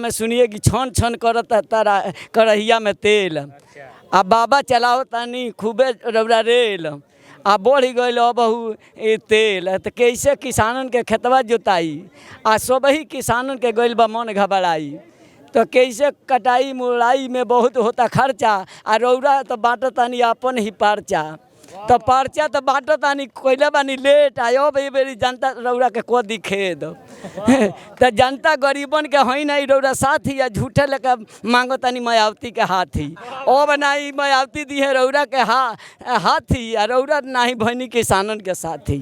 में सुनिए कि छन छन करता तारा करहिया में तेल। आ बाबा चलाओ तनी खूबे रौरा रेल आ बढ़ गई बहू तेल। तो कैसे किसानन के खेतवा जोताई आ सबही किसानन के गइल बा मन घबराई। तो कैसे कटाई मुड़ाई में बहुत होता खर्चा आ रौरा तो बाँट तानी अपन ही पर्चा। तो पर्चा तो बाँट तानी कोयले बानी लेट आयो भाई बेरी जनता रौरा के को दिखेद। तो जनता गरीबन के हई नहीं रौरा साथी या झूठे लेके मांगो तानी मायावती के हाथी। ओ बनाई मायावती दी है रौरा के हाथी आ रौरा नहीं भैनी किसानन के साथी।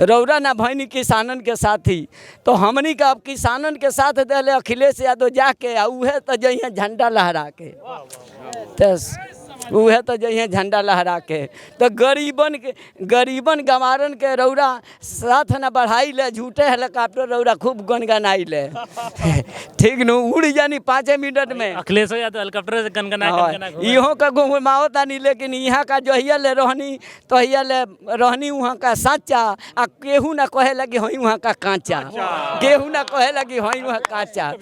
रौरा ना भैनी किसानन के साथी। तो हमनी का अब किसानन के साथ दिले अखिलेश यादव जाके आ उहे तो जइए झंडा लहरा के। उहे तो जइए झंडा लहरा के। तो गरीबन गंवारन के रौरा साथ न बढ़ाई ले। झूठे हेलीकॉप्टर रौरा खूब गनगनाई ले। ठीक न उड़ जानी 5 मिनट में। अखिलेश यादव हेलीकॉप्टर से गनगना इहों का घुमाओ तानी। लेकिन यहाँ का जहिया ले रहनी तहिया ले रहनी वहाँ का साचा आ केहू ना कहे लगी हई वहाँ का कांचा। केहू ना कहे लगी हई वहाँ कांचा।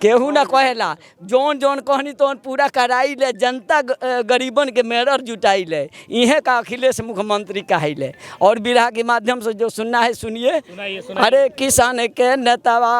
केहू ना कहेला जौन जौन कहनी तो पूरा कराई ले। जनता गरीबन के मेयर जुटाई ले। इहे का अखिलेश मुख्यमंत्री कहिले। और बिरहा के माध्यम से जो सुनना है सुनिए। अरे किसान के नेतावा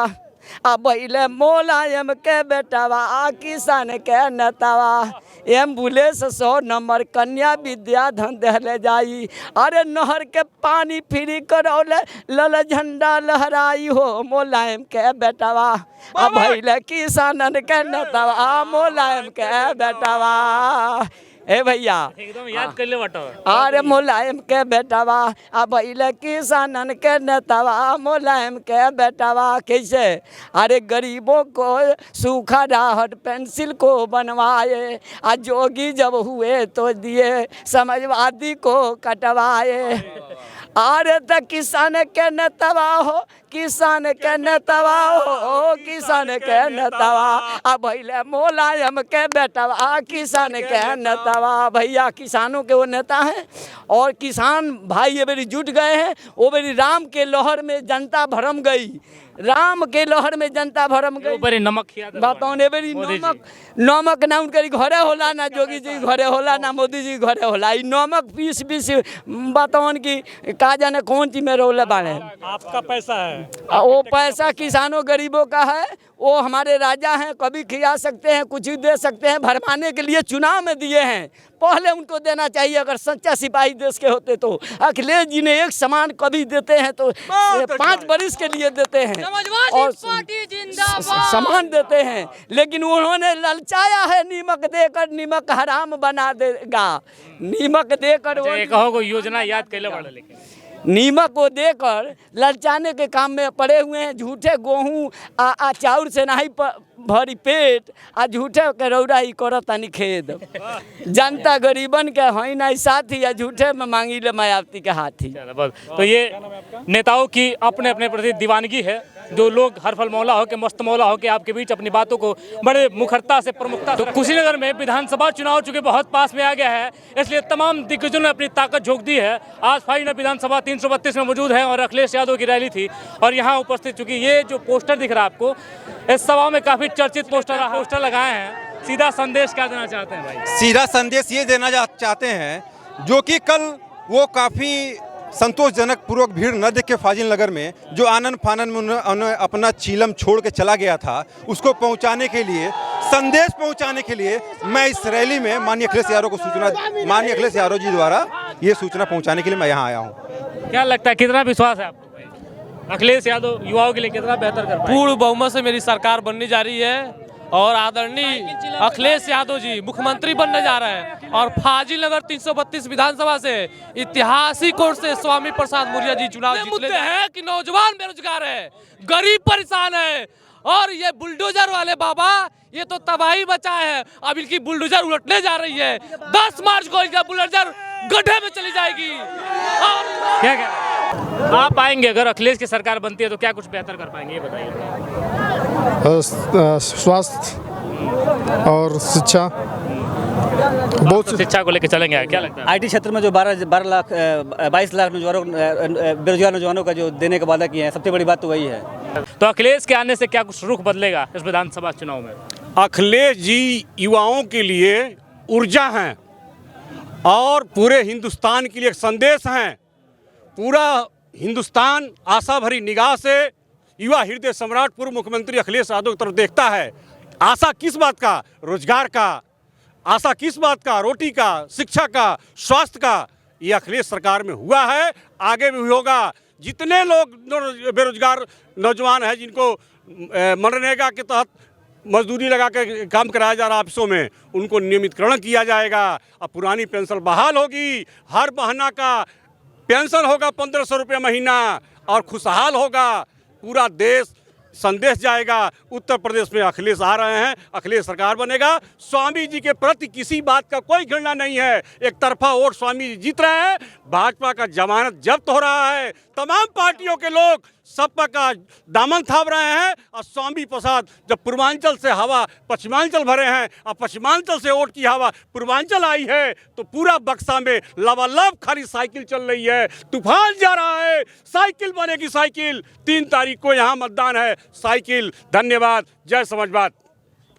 आ पहले मोलायम के बेटावा आ किसान के नेतावा एम्बुलेंस 100 नंबर कन्या विद्या धन दहले जाई। अरे नहर के पानी फ्री करौले लल झंडा लहराई हो मोलायम के बेटावा आ पहले किसानन के नेतावा आ मोलायम के बेटावा। ए भैया एकदम याद कर ले बटो। अरे मुलायम के बेटावा आ पहले किसानन के नेतावा मुलायम के बेटावा। कैसे अरे गरीबों को सूखा राहत पेंसिल को बनवाए आ जोगी जब हुए तो दिए समाजवादी को कटवाए। अरे तो किसान के नेतावा हो किसान के नेतावा हो किसान के नेतावा आ भैले मुलायम के बेटावा आ किसान के नेतावा। भैया किसानों के वो नेता हैं और किसान भाई ये बेरी जुट गए हैं। वो बेरी राम के लहर में जनता भरम गई। राम के लहर में जनता भरम गई। नमक बताओ ने बेरी नमक ना उनके घरे होला ना जोगी जी घरे होला ना मोदी जी घरे होला। नमक पीस बताओ की का जाने कौन चीज में रोले बाड़े। आपका पैसा है वो पैसा किसानों गरीबों का है। वो हमारे राजा हैं कभी खिला सकते हैं कुछ भी दे सकते हैं। भरमाने के लिए चुनाव में दिए हैं पहले उनको देना चाहिए। अगर सच्चा सिपाही देश के होते तो अखिलेश जी ने एक समान कभी देते हैं तो 5 बरिस के लिए देते हैं और समान देते हैं। लेकिन उन्होंने ललचाया है नीमक देकर नीमक हराम बना देगा। नीमक देकर कहो योजना याद कर ले। लेकिन नीमक को देकर ललचाने के काम में पड़े हुए हैं। झूठे गेहूँ आ चाउर से नहीं भरी पेट आ झूठे के रौरा ही करतानी खेद। जनता गरीबन के हई नहीं साथी या झूठे में मांगी ले मायावती के हाथी। तो ये नेताओं की अपने अपने प्रति दीवानगी है। जो लोग हर फल मौला हो के मस्त मौला हो के आपके बीच अपनी बातों को बड़े मुखरता से प्रमुखता। तो कुशीनगर में विधानसभा चुनाव चूंकि बहुत पास में आ गया है इसलिए तमाम दिग्गजों ने अपनी ताकत झोंक दी है। आज फाइनल विधानसभा 332 में मौजूद है और अखिलेश यादव की रैली थी और यहाँ उपस्थित चूंकि ये जो पोस्टर दिख रहा है आपको इस सभा में काफी चर्चित पोस्टर लगाए हैं। सीधा संदेश क्या देना चाहते हैं भाई? सीधा संदेश ये देना चाहते हैं जो कि कल वो काफ़ी संतोषजनक पूर्वक भीड़ न देख के फाजिल नगर में जो आनंद फानन में उन्होंने अपना चीलम छोड़ के चला गया था उसको पहुंचाने के लिए संदेश पहुंचाने के लिए मैं इस रैली में माननीय अखिलेश यादव जी द्वारा ये सूचना पहुंचाने के लिए मैं यहाँ आया हूँ। क्या लगता है कितना विश्वास है आपको भाई अखिलेश यादव युवाओं के लिए कितना बेहतर कर पाएंगे? पूर्ण बहुमत से मेरी सरकार बनने जा रही है और आदरणीय अखिलेश यादव जी मुख्यमंत्री बनने जा रहे हैं। और फाजिल नगर 332 विधानसभा से ऐतिहासिक कोर्ट से स्वामी प्रसाद मौर्य जी चुनाव जीतने हैं कि नौजवान बेरोजगार है गरीब परेशान है और ये बुलडोजर वाले बाबा ये तो तबाही बचा है। अब इनकी बुलडोजर उलटने जा रही है। 10 मार्च को इनका बुलडोजर गड्ढे में चली जाएगी। और क्या आप आएंगे अगर अखिलेश की सरकार बनती है तो क्या कुछ बेहतर कर पाएंगे ये बताइए? स्वास्थ्य और शिक्षा बहुत शिक्षा को लेकर चलेंगे। क्या लगता है आईटी क्षेत्र में जो 22 लाख बेरोजगार नौजवानों का जो देने का वादा किए हैं सबसे बड़ी बात तो वही है। तो अखिलेश के आने से क्या कुछ रुख बदलेगा इस विधानसभा चुनाव में? अखिलेश जी युवाओं के लिए ऊर्जा हैं और पूरे हिंदुस्तान के लिए एक संदेश हैं। पूरा हिंदुस्तान आशा भरी निगाह से युवा हृदय सम्राट पूर्व मुख्यमंत्री अखिलेश यादव की तरफ देखता है। आशा किस बात का? रोजगार का। आशा किस बात का? रोटी का, शिक्षा का, स्वास्थ्य का। ये अखिलेश सरकार में हुआ है, आगे भी होगा। जितने लोग बेरोजगार नौजवान हैं जिनको मनरेगा के तहत मजदूरी लगा के काम कराया जा रहा है ऑफिसों में, उनको नियमितकरण किया जाएगा। अब पुरानी पेंशन बहाल होगी, हर महीना का पेंशन होगा 1500 रुपये महीना और खुशहाल होगा। पूरा देश संदेश जाएगा उत्तर प्रदेश में अखिलेश आ रहे हैं, अखिलेश सरकार बनेगा। स्वामी जी के प्रति किसी बात का कोई घृणा नहीं है। एक तरफा वोट स्वामी जी जीत रहे हैं, भाजपा का जमानत जब्त हो रहा है। तमाम पार्टियों के लोग सपा का दामन थाम रहे हैं और स्वामी प्रसाद जब पूर्वांचल से हवा पश्चिमांचल भरे हैं और पश्चिमांचल से वोट की हवा पूर्वांचल आई है तो पूरा बक्सा में लबालब खाली साइकिल चल रही है, तूफान जा रहा है। साइकिल बनेगी साइकिल। 3 तारीख को यहाँ मतदान है, साइकिल। धन्यवाद, जय समाजवाद।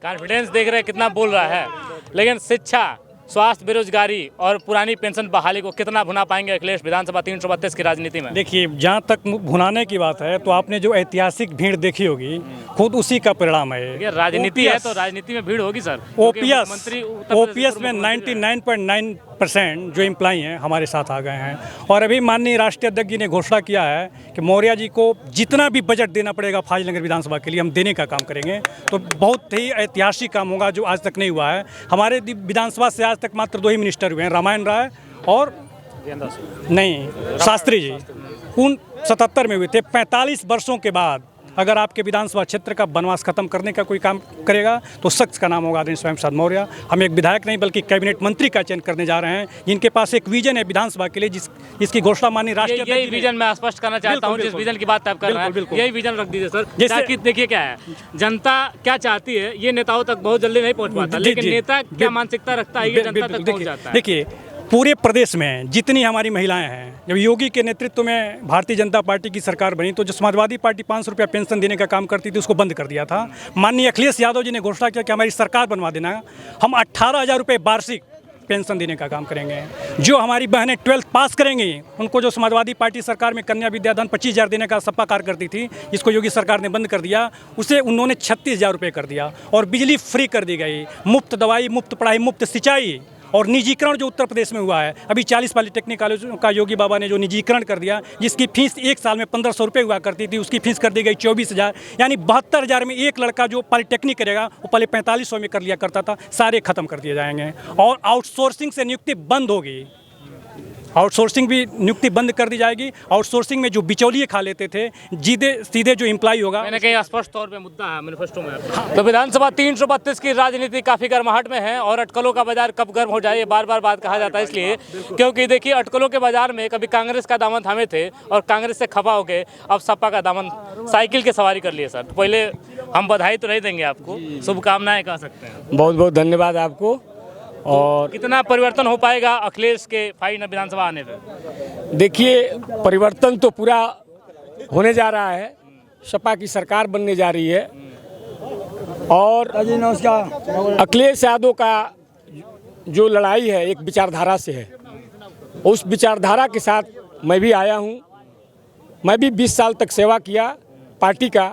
कॉन्फिडेंस देख रहे हैं कितना बोल रहा है, लेकिन शिक्षा, स्वास्थ्य, बेरोजगारी और पुरानी पेंशन बहाली को कितना भुना पाएंगे अखिलेश विधानसभा 332 की राजनीति में? देखिए, जहाँ तक भुनाने की बात है तो आपने जो ऐतिहासिक भीड़ देखी होगी खुद उसी का परिणाम है। ये राजनीति है तो राजनीति में भीड़ होगी सर। ओपीएस में 99.9% जो एम्प्लॉई हैं हमारे साथ आ गए हैं। और अभी माननीय राष्ट्रीय अध्यक्ष जी ने घोषणा किया है कि मौर्य जी को जितना भी बजट देना पड़ेगा फाजिलनगर विधानसभा के लिए हम देने का काम करेंगे। तो बहुत ही ऐतिहासिक काम होगा जो आज तक नहीं हुआ है। हमारे विधानसभा से आज तक मात्र 2 ही मिनिस्टर हुए हैं, रामायण राय और नहीं शास्त्री जी। उन 77 में हुए थे। 45 वर्षों के बाद अगर आपके विधानसभा क्षेत्र का वनवास खत्म करने का कोई काम करेगा तो शख्स का नाम होगा आदरणीय स्वयं प्रसाद मौर्य। हम एक विधायक नहीं बल्कि कैबिनेट मंत्री का चयन करने जा रहे हैं जिनके पास एक विजन है विधानसभा के लिए, जिसकी घोषणा माननीय राष्ट्रीय यही विजन मैं स्पष्ट करना चाहता हूं। जिस विजन की बात आप कर रहे हैं यही विजन रख दीजिए सर। जैसे देखिए क्या है, जनता क्या चाहती है ये नेताओं तक बहुत जल्दी नहीं पहुंच पाता, लेकिन नेता क्या मानसिकता रखता है ये जनता तक पहुंच जाता है। देखिए, पूरे प्रदेश में जितनी हमारी महिलाएं हैं, जब योगी के नेतृत्व में भारतीय जनता पार्टी की सरकार बनी तो जो समाजवादी पार्टी 500 रुपया पेंशन देने का काम करती थी उसको बंद कर दिया था। माननीय अखिलेश यादव जी ने घोषणा किया कि हमारी सरकार बनवा देना, हम 18,000 रुपये वार्षिक पेंशन देने का काम करेंगे। जो हमारी बहनें 12th पास करेंगी उनको जो समाजवादी पार्टी सरकार में कन्या विद्याधन 25,000 देने का सपा कार करती थी, जिसको योगी सरकार ने बंद कर दिया, उसे उन्होंने 36,000 रुपये कर दिया। और बिजली फ्री कर दी गई, मुफ्त दवाई, मुफ्त पढ़ाई, मुफ्त सिंचाई और निजीकरण जो उत्तर प्रदेश में हुआ है। अभी 40 पॉलिटेक्निक कॉलेजों का योगी बाबा ने जो निजीकरण कर दिया, जिसकी फीस एक साल में 1500 रुपये हुआ करती थी, उसकी फीस कर दी गई 24,000। यानी 72,000 में एक लड़का जो पॉलिटेक्निक करेगा वो पहले 4500 में कर लिया करता था, सारे खत्म कर दिए जाएंगे। और आउटसोर्सिंग से नियुक्ति बंद होगी, आउटसोर्सिंग भी नियुक्ति बंद कर दी जाएगी। आउटसोर्सिंग में जो बिचौलिए खा लेते थे, सीधे जो एम्प्लॉय होगा। मैंने कहीं स्पष्ट तौर पे मुद्दा है मैनिफेस्टो में। तो विधानसभा 332 की राजनीति काफी गर्माहट में है और अटकलों का बाजार कब गर्म हो जाए ये बार बार बात कहा जाता है, इसलिए क्योंकि देखिए अटकलों के बाजार में कभी कांग्रेस का दामन थामे थे और कांग्रेस से खफा हो गए, अब सपा का दामन साइकिल के सवारी कर लिए। सर तो पहले हम बधाई तो नहीं देंगे आपको, शुभकामनाएं कह सकते हैं। बहुत बहुत धन्यवाद आपको। और कितना परिवर्तन हो पाएगा अखिलेश के फाइल विधानसभा आने पे? देखिए, परिवर्तन तो पूरा होने जा रहा है। सपा की सरकार बनने जा रही है और अखिलेश यादव का जो लड़ाई है एक विचारधारा से है। उस विचारधारा के साथ मैं भी आया हूँ। मैं भी 20 साल तक सेवा किया पार्टी का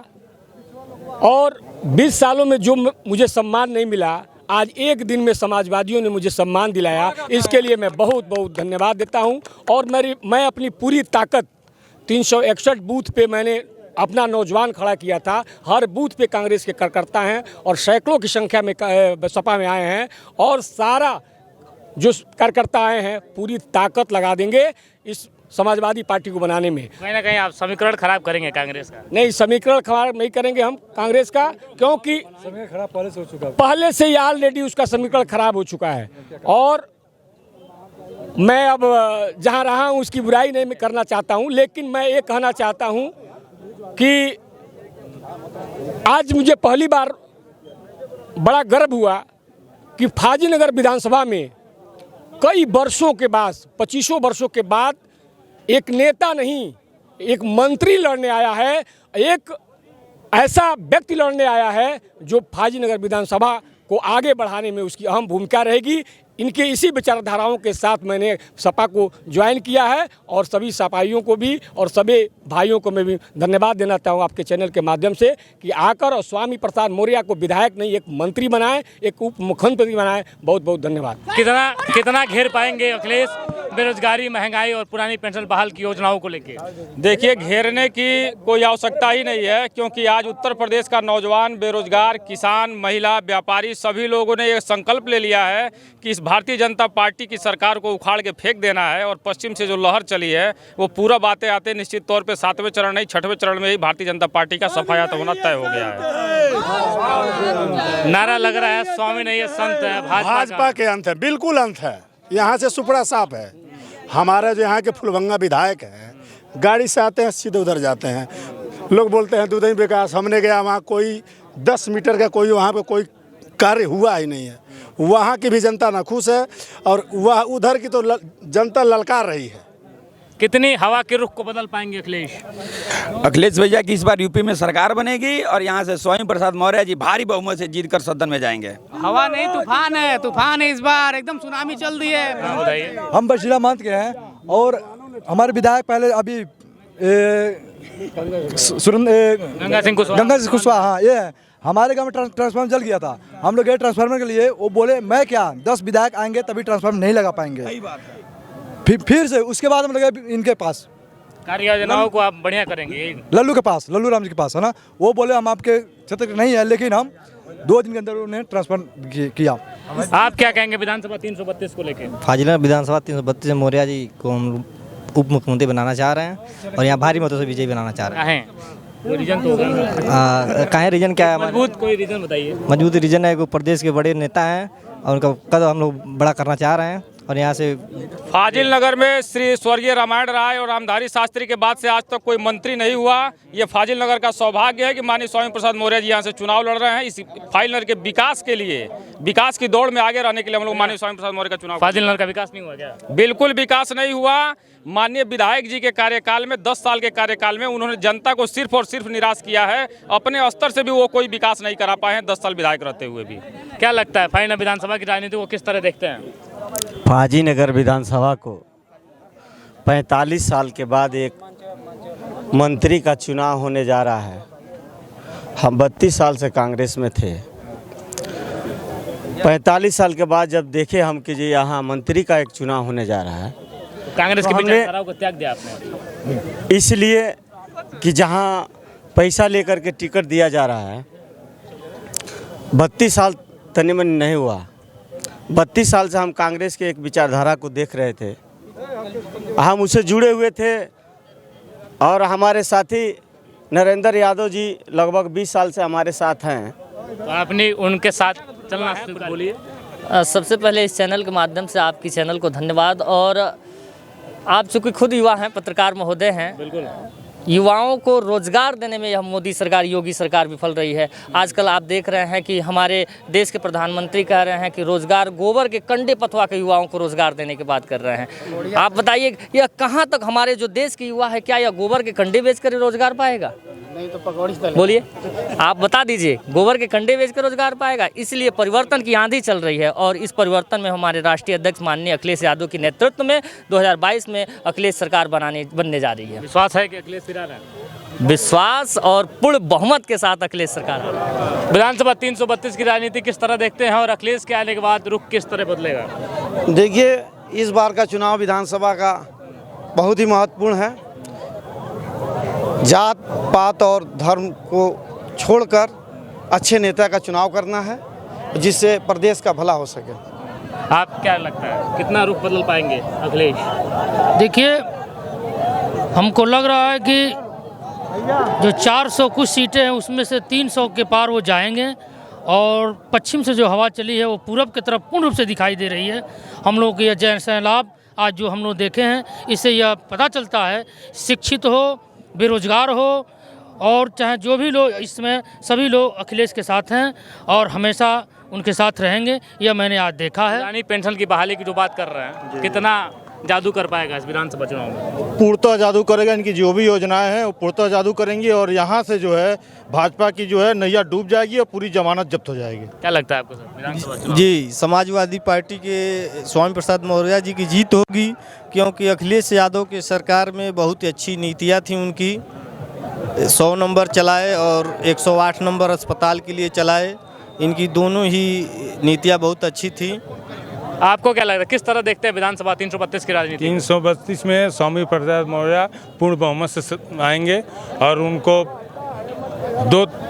और 20 सालों में जो मुझे सम्मान नहीं मिला, आज एक दिन में समाजवादियों ने मुझे सम्मान दिलाया। इसके लिए मैं बहुत बहुत धन्यवाद देता हूं। और मैं अपनी पूरी ताकत 361 बूथ पे मैंने अपना नौजवान खड़ा किया था। हर बूथ पे कांग्रेस के कार्यकर्ता हैं और सैकड़ों की संख्या में सपा में आए हैं और सारा जो कार्यकर्ता आए हैं पूरी ताकत लगा देंगे इस समाजवादी पार्टी को बनाने में। कहीं ना कहीं आप समीकरण खराब करेंगे कांग्रेस का? नहीं, समीकरण खराब नहीं करेंगे हम कांग्रेस का, क्योंकि समय खराब पहले से हो चुका है। पहले से ही ऑलरेडी उसका समीकरण खराब हो चुका है। और मैं अब जहां रहा हूं उसकी बुराई नहीं करना चाहता हूं, लेकिन मैं ये कहना चाहता हूं कि आज मुझे पहली बार बड़ा गर्व हुआ कि फाजिलनगर विधानसभा में कई वर्षों के बाद, 25 वर्षों के बाद एक नेता नहीं एक मंत्री लड़ने आया है। एक ऐसा व्यक्ति लड़ने आया है जो फाजिलनगर विधानसभा को आगे बढ़ाने में उसकी अहम भूमिका रहेगी। इनके इसी विचारधाराओं के साथ मैंने सपा को ज्वाइन किया है और सभी सपाइयों को भी और सभी भाइयों को मैं भी धन्यवाद देना चाहूँ आपके चैनल के माध्यम से कि आकर और स्वामी प्रसाद मौर्य को विधायक नहीं एक मंत्री बनाए, एक उप मुख्यमंत्री बनाए। बहुत बहुत धन्यवाद। कितना घेर पाएंगे अखिलेश बेरोजगारी, महंगाई और पुरानी पेंशन बहाल की योजनाओं को लेके? देखिए, घेरने की कोई आवश्यकता ही नहीं है, क्योंकि आज उत्तर प्रदेश का नौजवान, बेरोजगार, किसान, महिला, व्यापारी सभी लोगों ने ये संकल्प ले लिया है कि इस भारतीय जनता पार्टी की सरकार को उखाड़ के फेंक देना है। और पश्चिम से जो लहर चली है वो पूरा बातें आते निश्चित तौर पे 7वें चरण नहीं 6वें चरण में ही भारतीय जनता पार्टी का सफाया होना तय हो गया है। नारा लग रहा है स्वामी नहीं है संत है, भाजपा के अंत है, बिल्कुल अंत है। यहाँ से सुपड़ा साफ है। हमारे जो यहाँ के फुलभंगा विधायक हैं, गाड़ी से आते हैं सीधे उधर जाते हैं। लोग बोलते हैं दूधई विकास, हमने गया वहाँ कोई 10 मीटर का कोई वहाँ पे कोई कार्य हुआ ही नहीं है। वहाँ की भी जनता नाखुश है और वह उधर की तो जनता ललकार रही है। कितनी हवा के रुख को बदल पाएंगे अखिलेश? अखिलेश भैया की इस बार यूपी में सरकार बनेगी और यहाँ से स्वामी प्रसाद मौर्य जी भारी बहुमत से जीतकर सदन में जाएंगे। हवा नहीं तूफान है, तूफान है इस बार, एकदम सुनामी चल रही है। बताइए। हम बशीरा मंत के हैं और हमारे विधायक पहले अभी गंगा सिंह कुशवाहा, हाँ ये है। हमारे गांव में ट्रांसफार्मर जल गया था, हम लोग गए ट्रांसफार्मर के लिए, वो बोले मैं क्या 10 विधायक आएंगे तभी ट्रांसफार्मर नहीं लगा पाएंगे। फिर से उसके बाद हम लगे इनके पास, कार्य योजनाओं को आप बढ़िया करेंगे। लल्लू के पास, लल्लू राम जी के पास है ना, वो बोले हम आपके क्षेत्र के नहीं है, लेकिन हम 2 दिन के अंदर उन्हें ट्रांसफर किया। आप क्या कहेंगे विधानसभा 332 को लेकर? फाजिलनगर विधानसभा 332 में मौर्य जी को हम उप मुख्यमंत्री बनाना चाह रहे हैं और यहाँ भारी मतों से विजयी बनाना चाह रहे हैं। कोई रीजन तो होगा? कहाँ रीजन क्या है? मजबूत कोई रीजन बताइए। मजबूत रीजन है कि प्रदेश के बड़े नेता हैं और उनका कद हम लोग बड़ा करना चाह रहे हैं और यहाँ से फाजिलनगर में श्री स्वर्गीय रामायण राय और रामधारी शास्त्री के बाद से आज तक कोई मंत्री नहीं हुआ। ये फाजिलनगर का सौभाग्य है कि माननीय स्वामी प्रसाद मौर्य जी यहाँ से चुनाव लड़ रहे हैं। इस फाजिलनगर के विकास के लिए, विकास की दौड़ में आगे रहने के लिए हम लोग माननीय स्वामी प्रसाद मौर्य का चुनाव। फाजिलनगर का विकास नहीं हुआ क्या? बिल्कुल विकास नहीं हुआ। माननीय विधायक जी के कार्यकाल में 10 साल के कार्यकाल में उन्होंने जनता को सिर्फ और सिर्फ निराश किया है। अपने स्तर से भी वो कोई विकास नहीं करा पाए हैं 10 साल विधायक रहते हुए भी। क्या लगता है फाइनल विधानसभा की राजनीति को किस तरह देखते हैं? फाजिलनगर विधानसभा को 45 साल के बाद एक मंत्री का चुनाव होने जा रहा है। हम 32 साल से कांग्रेस में थे। 45 साल के बाद जब देखे हम कि जी यहाँ मंत्री का एक चुनाव होने जा रहा है, कांग्रेस के विचारधाराओं को त्याग दिया आपने? इसलिए कि जहाँ पैसा लेकर के टिकट दिया जा रहा है, 32 साल तनी मनी नहीं हुआ। 32 साल से हम कांग्रेस के एक विचारधारा को देख रहे थे, हम उससे जुड़े हुए थे और हमारे साथी नरेंद्र यादव जी लगभग 20 साल से हमारे साथ हैं। तो आपने उनके साथ चलना शुरू कर बोलिए। सबसे पहले इस चैनल के माध्यम से आपकी चैनल को धन्यवाद। और आप चूँकि खुद युवा हैं, पत्रकार महोदय हैं, बिल्कुल युवाओं को रोजगार देने में यह मोदी सरकार, योगी सरकार विफल रही है। आजकल आप देख रहे हैं कि हमारे देश के प्रधानमंत्री कह रहे हैं कि रोजगार गोबर के कंडे पथवा के युवाओं को रोजगार देने की बात कर रहे हैं। आप बताइए यह कहाँ तक हमारे जो देश के युवा है, क्या यह गोबर के कंडे बेचकर रोजगार पाएगा? नहीं तो पकौड़ी बोलिए, आप बता दीजिए, गोबर के कंडे बेचकर रोजगार पाएगा? इसलिए परिवर्तन की आंधी चल रही है और इस परिवर्तन में हमारे राष्ट्रीय अध्यक्ष माननीय अखिलेश यादव के नेतृत्व में 2022 में अखिलेश सरकार बनने जा रही है। विश्वास है कि अखिलेश फिर आ रहा है? विश्वास और पूर्ण बहुमत के साथ अखिलेश सरकार। विधानसभा 332 की राजनीति किस तरह देखते हैं और अखिलेश के आने के बाद रुख किस तरह बदलेगा? देखिए, इस बार का चुनाव विधानसभा का बहुत ही महत्वपूर्ण है। जात पात और धर्म को छोड़कर अच्छे नेता का चुनाव करना है जिससे प्रदेश का भला हो सके। आप क्या लगता है कितना रुख बदल पाएंगे अखिलेश? देखिए, हमको लग रहा है कि जो 400 कुछ सीटें हैं उसमें से 300 के पार वो जाएंगे और पश्चिम से जो हवा चली है वो पूरब की तरफ पूर्ण रूप से दिखाई दे रही है। हम लोग के यह जन सैलाब आज जो हम लोग देखे हैं, इससे यह पता चलता है शिक्षित हो, बेरोजगार हो और चाहे जो भी लोग, इसमें सभी लोग अखिलेश के साथ हैं और हमेशा उनके साथ रहेंगे। यह मैंने आज देखा है। पुरानी पेंशन की बहाली की जो बात कर रहे हैं, कितना जादू कर पाएगा इस विधानसभा चुनाव में? पूर्णतः जादू करेगा। इनकी जो भी योजनाएं हैं वो पूर्णतः जादू करेंगी और यहाँ से जो है भाजपा की जो है नैया डूब जाएगी और पूरी जमानत जब्त हो जाएगी। क्या लगता है आपको सर विधानसभा चुनाव? जी, समाजवादी पार्टी के स्वामी प्रसाद मौर्य जी की जीत होगी, क्योंकि अखिलेश यादव की सरकार में बहुत अच्छी नीतियाँ थी उनकी। 100 नंबर चलाए और 108 नंबर अस्पताल के लिए चलाए। इनकी दोनों ही नीतियाँ बहुत अच्छी थी। आपको क्या लग रहा है, किस तरह देखते हैं विधानसभा 332 की राजनीति? 332 में स्वामी प्रसाद मौर्य पूर्ण बहुमत से आएंगे और उनको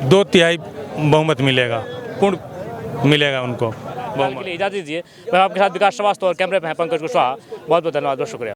दो तिहाई बहुमत मिलेगा, पूर्ण मिलेगा उनको। इजाज़त दीजिए। मैं आपके साथ विकास श्रीवास्तव और कैमरे पे हैं पंकज कुशवाहा। बहुत बहुत धन्यवाद, बहुत शुक्रिया।